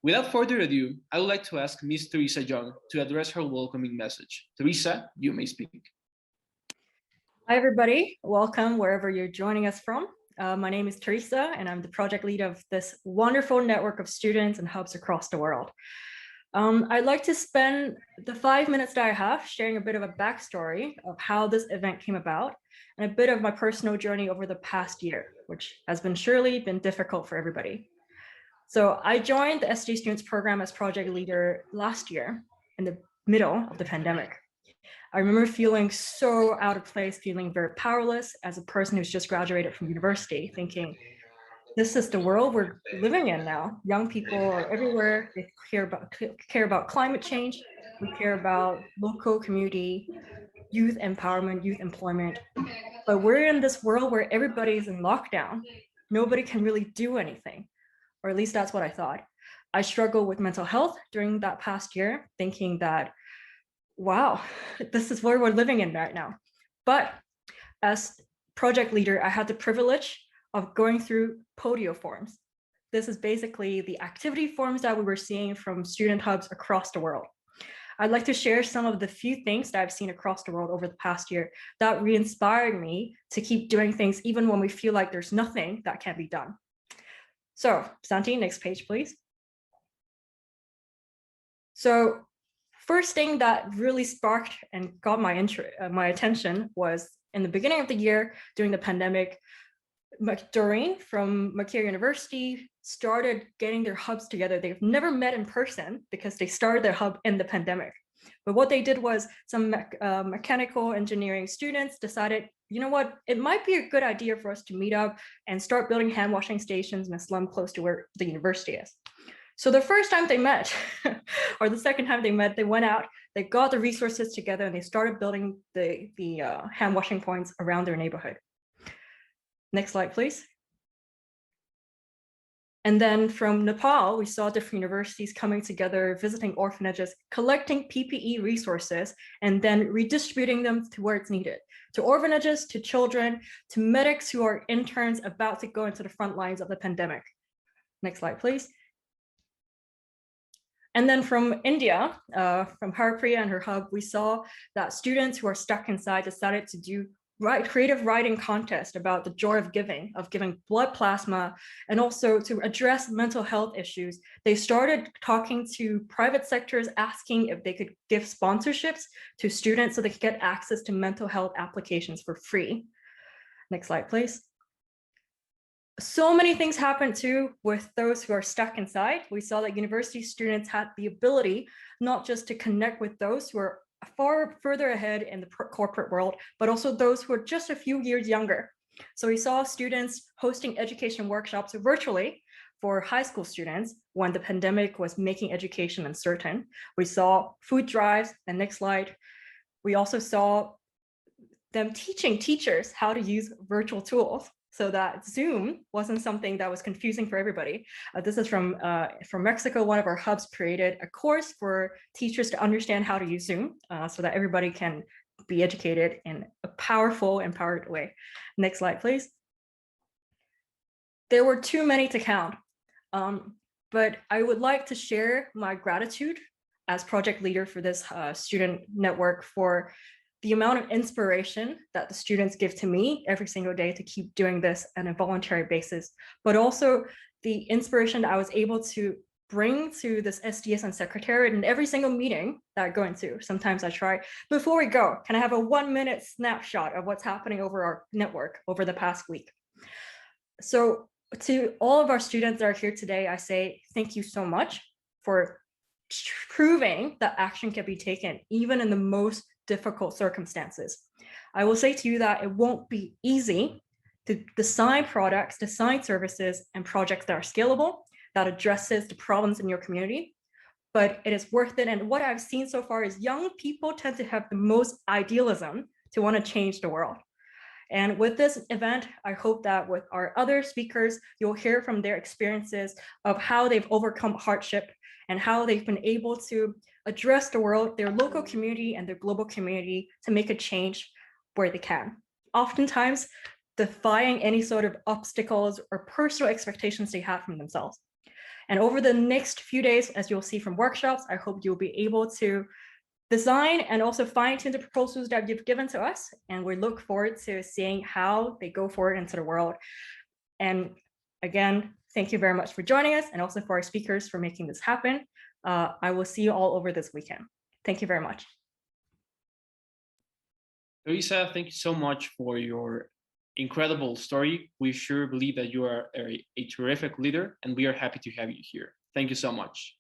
Without further ado, I would like to ask Ms. Theresa Young to address her welcoming message. Theresa, you may speak. Hi, everybody. Welcome wherever you're joining us from. My name is Theresa, and I'm the project lead of this wonderful network of students and hubs across the world. I'd like to spend the 5 minutes that I have sharing a bit of a backstory of how this event came about and a bit of my personal journey over the past year, which has surely been difficult for everybody. So I joined the SDG Students Program as project leader last year in the middle of the pandemic. I remember feeling so out of place, feeling very powerless as a person who's just graduated from university, thinking, this is the world we're living in now. Young people are everywhere. They care about climate change. We care about local community, youth empowerment, youth employment. But we're in this world where everybody's in lockdown. Nobody can really do anything, or at least that's what I thought. I struggled with mental health during that past year, thinking that, wow, this is where we're living in right now. But as project leader, I had the privilege of going through Podio forums. This is basically the activity forums that we were seeing from student hubs across the world. I'd like to share some of the few things that I've seen across the world over the past year that re-inspired me to keep doing things even when we feel like there's nothing that can be done. So Santi, next page, please. So first thing that really sparked and got my attention was in the beginning of the year during the pandemic, Doreen from Macquarie University started getting their hubs together. They've never met in person because they started their hub in the pandemic. But what they did was some mechanical engineering students decided, you know what, it might be a good idea for us to meet up and start building hand washing stations in a slum close to where the university is. So the first time they met, or the second time they met, they went out, they got the resources together, and they started building the hand washing points around their neighborhood. Next slide, please. And then from Nepal, we saw different universities coming together, visiting orphanages, collecting PPE resources, and then redistributing them to where it's needed, to orphanages, to children, to medics who are interns about to go into the front lines of the pandemic. Next slide, please. And then from India, from Harpriya and her hub, we saw that students who are stuck inside decided to do creative writing contest about the joy of giving blood plasma, and also to address mental health issues. They started talking to private sectors, asking if they could give sponsorships to students so they could get access to mental health applications for free. Next slide, please. So many things happened too with those who are stuck inside. We saw that university students had the ability not just to connect with those who are far further ahead in the corporate world, but also those who are just a few years younger. So we saw students hosting education workshops virtually for high school students when the pandemic was making education uncertain. We saw food drives, and next slide. We also saw them teaching teachers how to use virtual tools, so that Zoom wasn't something that was confusing for everybody. This is from Mexico. One of our hubs created a course for teachers to understand how to use Zoom so that everybody can be educated in a powerful, empowered way. Next slide, please. There were too many to count, but I would like to share my gratitude as project leader for this student network for the amount of inspiration that the students give to me every single day to keep doing this on a voluntary basis, but also the inspiration that I was able to bring to this SDSN secretariat in every single meeting that I go into. Sometimes I try, before we go, can I have a 1-minute snapshot of what's happening over our network over the past week? So to all of our students that are here today, I say thank you so much for proving that action can be taken, even in the most difficult circumstances. I will say to you that it won't be easy to design products, design services, and projects that are scalable, that addresses the problems in your community, but it is worth it. And what I've seen so far is young people tend to have the most idealism to want to change the world. And with this event, I hope that with our other speakers, you'll hear from their experiences of how they've overcome hardship and how they've been able to address the world, their local community and their global community to make a change where they can. Oftentimes, defying any sort of obstacles or personal expectations they have from themselves. And over the next few days, as you'll see from workshops, I hope you'll be able to design and also fine-tune the proposals that you've given to us. And we look forward to seeing how they go forward into the world. And again, thank you very much for joining us, and also for our speakers for making this happen. I will see you all over this weekend. Thank you very much. Theresa, thank you so much for your incredible story. We sure believe that you are a terrific leader, and we are happy to have you here. Thank you so much.